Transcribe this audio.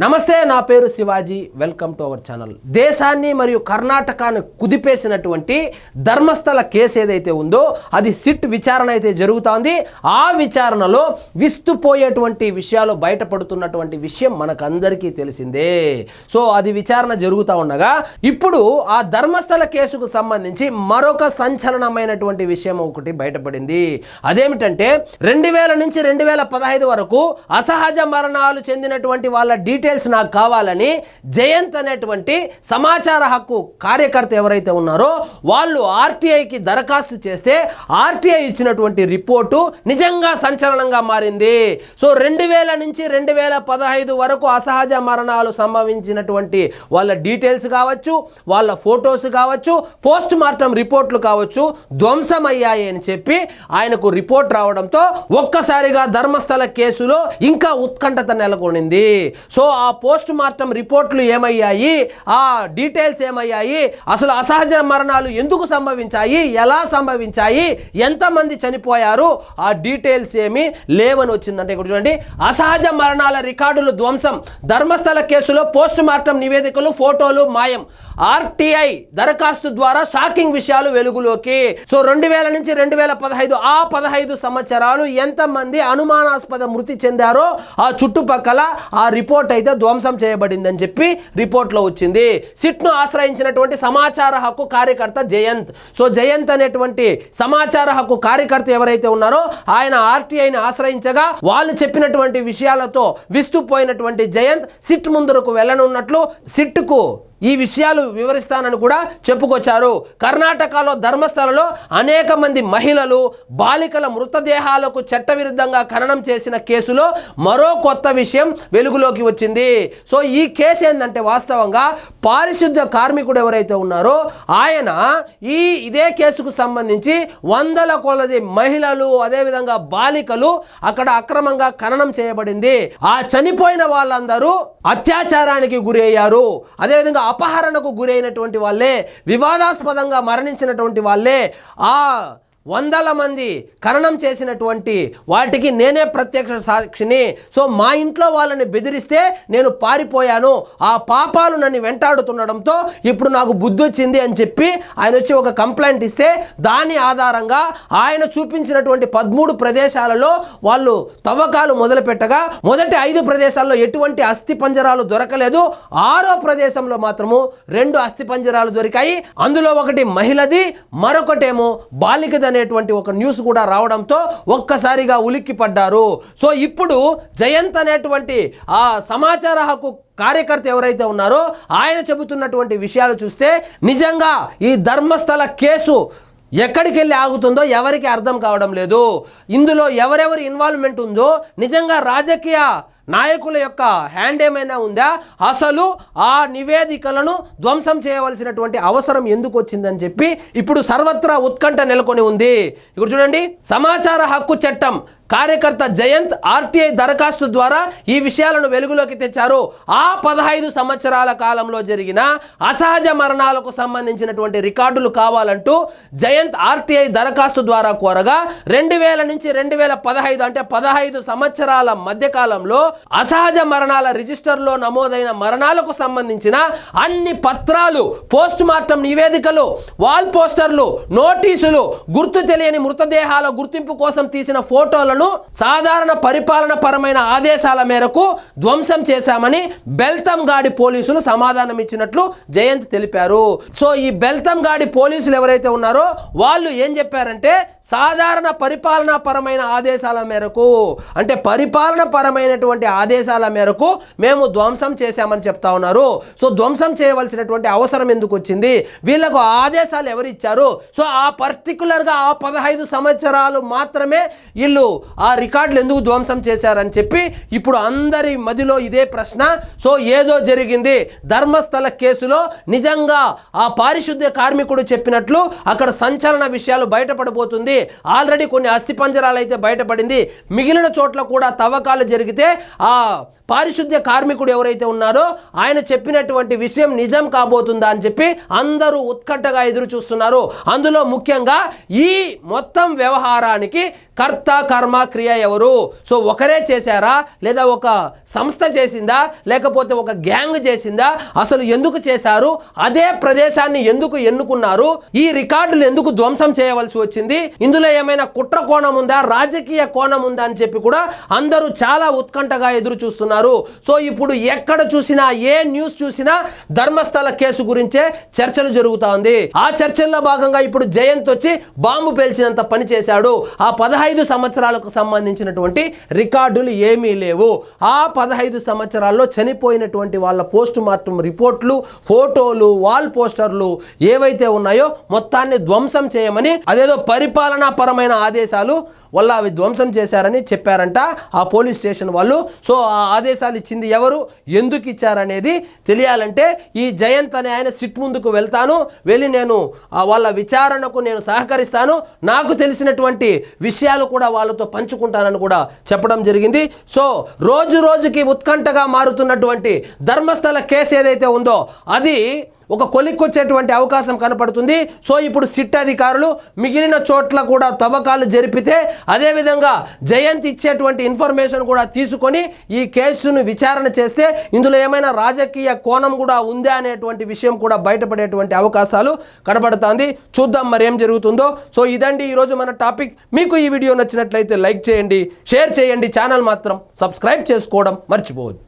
నమస్తే, నా పేరు Shivaji. Welcome to our channel. దేశాన్ని మరియు కర్ణాటకను కుదిపేసినటువంటి ధర్మస్థల కేసు ఏదైతే ఉందో అది సిట్ విచారణ అయితే జరుగుతోంది. ఆ విచారణలో విస్తుపోయేటువంటి విషయాలు బయటపడుతున్నటువంటి విషయం మనకందరికీ తెలిసిందే. సో అది విచారణ జరుగుతూ ఉండగా ఇప్పుడు ఆ ధర్మస్థల కేసుకు సంబంధించి మరొక సంచలనమైనటువంటి విషయం ఒకటి బయటపడింది. అదేమిటంటే 2000 నుంచి 2015 వరకు అసహజ మరణాలు చెందినటువంటి వాళ్ళ డీటెయిల్స్ నాకు కావాలని జయంత్ అనేటువంటి సమాచార హక్కు కార్యకర్త ఎవరైతే ఉన్నారో వాళ్ళు ఆర్టీఐకి దరఖాస్తు చేస్తే ఆర్టీఐ ఇచ్చినటువంటి రిపోర్టు నిజంగా సంచలనంగా మారింది. సో 2000 నుంచి 2015 వరకు అసహజ మరణాలు సంభవించినటువంటి వాళ్ళ డీటెయిల్స్ కావచ్చు, వాళ్ళ ఫొటోస్ కావచ్చు, పోస్ట్ మార్టం రిపోర్ట్లు కావచ్చు ధ్వంసమయ్యాయి అని చెప్పి ఆయనకు రిపోర్ట్ రావడంతో ఒక్కసారిగా ధర్మస్థల కేసులో ఇంకా ఉత్కంఠత నెలకొనింది. సో ఆ పోస్ట్ మార్టం రిపోర్ట్లు ఏమయ్యాయి, ఆ డీటెయిల్స్ ఏమయ్యాయి, అసలు అసహజ మరణాలు ఎందుకు సంభవించాయి, ఎలా సంభవించాయి, ఎంతమంది చనిపోయారు, ఆ డీటెయిల్స్ ఏమి లేవని వచ్చిందంటే ఇక్కడ చూడండి. అసహజ మరణాల రికార్డులు ధ్వంసం, ధర్మస్థల కేసులో పోస్ట్ మార్టం నివేదికలు, ఫోటోలు మాయం, ఆర్టీఐ దరఖాస్తు ద్వారా షాకింగ్ విషయాలు వెలుగులోకి. సో 2000 నుంచి 2015 ఆ 15 సంవత్సరాలు ఎంతమంది అనుమానాస్పద మృతి చెందారో ఆ చుట్టుపక్కల ఆ రిపోర్ట్ అయితే ధ్వంసం చేయబడిందని చెప్పి రిపోర్ట్లో వచ్చింది. సిట్ను ఆశ్రయించినటువంటి సమాచార హక్కు కార్యకర్త జయంత్. సో జయంత్ అనేటువంటి సమాచార హక్కు కార్యకర్త ఎవరైతే ఉన్నారో ఆయన ఆర్టీఐని ఆశ్రయించగా వాళ్ళు చెప్పినటువంటి విషయాలతో విస్తుపోయినటువంటి జయంత్ సిట్ ముందుకు వెళ్ళనున్నట్లు సిట్కు ఈ విషయాలు వివరిస్తానని కూడా చెప్పుకొచ్చారు. కర్ణాటకలో ధర్మస్థలలో అనేక మంది మహిళలు, బాలికల మృతదేహాలకు చట్టవిరుద్ధంగా ఖననం చేసిన కేసులో మరో కొత్త విషయం వెలుగులోకి వచ్చింది. సో ఈ కేసు ఏంటంటే వాస్తవంగా పారిశుద్ధ్య కార్మికుడు ఎవరైతే ఉన్నారో ఆయన ఇదే కేసుకు సంబంధించి వందల కొలది మహిళలు అదేవిధంగా బాలికలు అక్కడ అక్రమంగా ఖననం చేయబడింది. ఆ చనిపోయిన వాళ్ళందరూ అత్యాచారానికి గురి అయ్యారు, అదేవిధంగా అపహరణకు గురైనటువంటి వాళ్ళే, వివాదాస్పదంగా మరణించినటువంటి వాళ్ళే. ఆ వందల మంది ఖననం చేసినటువంటి వాటికి నేనే ప్రత్యక్ష సాక్షిని. సో మా ఇంట్లో వాళ్ళని బెదిరిస్తే నేను పారిపోయాను, ఆ పాపాలు నన్ను వెంటాడుతుండడంతో ఇప్పుడు నాకు బుద్ధి వచ్చింది అని చెప్పి ఆయన వచ్చి ఒక కంప్లైంట్ ఇస్తే దాని ఆధారంగా ఆయన చూపించినటువంటి 13 ప్రదేశాలలో వాళ్ళు తవ్వకాలు మొదలుపెట్టగా మొదటి 5 ప్రదేశాల్లో ఎటువంటి అస్థి పంజరాలు దొరకలేదు. 6వ ప్రదేశంలో మాత్రము 2 అస్థి పంజరాలు దొరికాయి. అందులో ఒకటి మహిళది, మరొకటేమో బాలికది అనేటువంటి ఒక న్యూస్ కూడా రావడంతో ఒక్కసారిగా ఉలిక్కి పడ్డారు. సో ఇప్పుడు జయంత్ అనేటువంటి ఆ సమాచార హక్కు కార్యకర్త ఎవరైతే ఉన్నారో ఆయన చెబుతున్నటువంటి విషయాలు చూస్తే నిజంగా ఈ ధర్మస్థల కేసు ఎక్కడికి వెళ్ళి ఆగుతుందో ఎవరికి అర్థం కావడం లేదు. ఇందులో ఎవరెవరి ఇన్వాల్వ్మెంట్ ఉందో, నిజంగా రాజకీయ నాయకుల యొక్క హ్యాండ్ ఏమైనా ఉందా, అసలు ఆ నివేదికలను ధ్వంసం చేయవలసినటువంటి అవసరం ఎందుకు వచ్చిందని చెప్పి ఇప్పుడు సర్వత్రా ఉత్కంఠ నెలకొని ఉంది. ఇక్కడ చూడండి, సమాచార హక్కు చట్టం కార్యకర్త జయంత్ ఆర్టీఐ దరఖాస్తు ద్వారా ఈ విషయాలను వెలుగులోకి తెచ్చారు. ఆ 15 సంవత్సరాల కాలంలో జరిగిన అసహజ మరణాలకు సంబంధించినటువంటి రికార్డులు కావాలంటూ జయంత్ ఆర్టీఐ దరఖాస్తు ద్వారా కోరగా 2000 నుంచి 2015 అంటే 15 సంవత్సరాల మధ్యకాలంలో అసహజ మరణాల రిజిస్టర్లో నమోదైన మరణాలకు సంబంధించిన అన్ని పత్రాలు, పోస్ట్ మార్టం నివేదికలు, వాల్ పోస్టర్లు, నోటీసులు, గుర్తు తెలియని మృతదేహాల గుర్తింపు కోసం తీసిన ఫోటోలను సాధారణ పరిపాలన పరమైన ఆదేశాల మేరకు ధ్వంసం చేశామని బెల్తంగాడి పోలీసులు సమాధానం ఇచ్చినట్లు జయంత్ తెలిపారు. సో ఈ బెల్తంగాడి పోలీసులు ఎవరైతే ఉన్నారో వాళ్ళు ఏం చెప్పారంటే సాధారణ పరిపాలన పరమైన ఆదేశాల మేరకు, అంటే పరిపాలన పరమైనటువంటి ఆదేశాల మేరకు మేము ధ్వంసం చేశామని చెప్తా ఉన్నారు. సో ధ్వంసం చేయవలసినటువంటి అవసరం ఎందుకు వచ్చింది, వీళ్ళకు ఆదేశాలు ఎవరు ఇచ్చారు, సో ఆ పర్టికులర్గా ఆ 15 సంవత్సరాలు మాత్రమే వీళ్ళు ఆ రికార్డులు ఎందుకు ధ్వంసం చేశారని చెప్పి ఇప్పుడు అందరి మదిలో ఇదే ప్రశ్న. సో ఏదో జరిగింది ధర్మస్థల కేసులో, నిజంగా ఆ పారిశుద్ధ్య కార్మికుడు చెప్పినట్లు అక్కడ సంచలన విషయాలు బయటపడబోతుంది. ఆల్రెడీ కొన్ని అస్థిపంజరాలు అయితే బయటపడింది, మిగిలిన చోట్ల కూడా తవ్వకాలు జరిగితే ఆ పారిశుద్ధ్య కార్మికుడు ఎవరైతే ఉన్నారో ఆయన చెప్పినటువంటి విషయం నిజం కాబోతుందా అని చెప్పి అందరూ ఉత్కంఠగా ఎదురు చూస్తున్నారు. అందులో ముఖ్యంగా ఈ మొత్తం వ్యవహారానికి కర్త కర్మ క్రియ ఎవరు? సో ఒకరే చేశారా, లేదా ఒక సంస్థ చేసిందా, లేకపోతే ఒక గ్యాంగ్ చేసిందా, అసలు ఎందుకు చేశారు, అదే ప్రదేశాన్ని ఎందుకు ఎన్నుకున్నారు, ఈ రికార్డులు ఎందుకు ధ్వంసం చేయవలసి వచ్చింది, ఇందులో ఏమైనా కుట్ర కోణం ఉందా, రాజకీయ కోణం ఉందా అని చెప్పి కూడా అందరూ చాలా ఉత్కంఠగా ఎదురు చూస్తున్నారు. సో ఇప్పుడు ఎక్కడ చూసినా, ఏ న్యూస్ చూసినా ధర్మస్థల కేసు గురించే చర్చలు జరుగుతా ఉంది. ఆ చర్చల్లో భాగంగా ఇప్పుడు జయంత్ వచ్చి బాంబు పేల్చినంత పని చేశాడు. ఆ 15 సంవత్సరాలకు సంబంధించినటువంటి రికార్డులు ఏమీ లేవు. ఆ 15 సంవత్సరాల్లో చనిపోయినటువంటి వాళ్ళ పోస్ట్ మార్టం రిపోర్ట్లు, ఫోటోలు, వాల్ పోస్టర్లు ఏవైతే ఉన్నాయో మొత్తాన్ని ధ్వంసం చేయమని, అదేదో పరిపాలనా పరమైన ఆదేశాలు వల్ల అవి ధ్వంసం చేశారని చెప్పారంట ఆ పోలీస్ స్టేషన్ వాళ్ళు. సో ఆ ఆదేశాలు ఇచ్చింది ఎవరు, ఎందుకు ఇచ్చారనేది తెలియాలంటే ఈ జయంత్ అనే ఆయన సిట్ ముందుకు వెళ్తాను, వెళ్ళి నేను వాళ్ళ విచారణకు నేను సహకరిస్తాను, నాకు తెలిసినటువంటి విషయాలు కూడా వాళ్ళతో పంచుకుంటానని కూడా చెప్పడం జరిగింది. సో రోజు రోజుకి ఉత్కంఠగా మారుతున్నటువంటి ధర్మస్థల కేసు ఏదైతే ఉందో అది ఒక కొలిక్కొచ్చేటువంటి అవకాశం కనపడుతుంది. సో ఇప్పుడు సిట్ అధికారులు మిగిలిన చోట్ల కూడా తవ్వకాలు జరిపితే, అదేవిధంగా జయంత్ ఇచ్చేటువంటి ఇన్ఫర్మేషన్ కూడా తీసుకొని ఈ కేసును విచారణ చేస్తే ఇందులో ఏమైనా రాజకీయ కోణం కూడా ఉందా అనేటువంటి విషయం కూడా బయటపడేటువంటి అవకాశాలు కనబడుతుంది. చూద్దాం మరి ఏం జరుగుతుందో. సో ఇదండి ఈరోజు మన టాపిక్. మీకు ఈ వీడియో నచ్చినట్లయితే లైక్ చేయండి, షేర్ చేయండి, ఛానల్ మాత్రం సబ్స్క్రైబ్ చేసుకోవడం మర్చిపోవద్దు.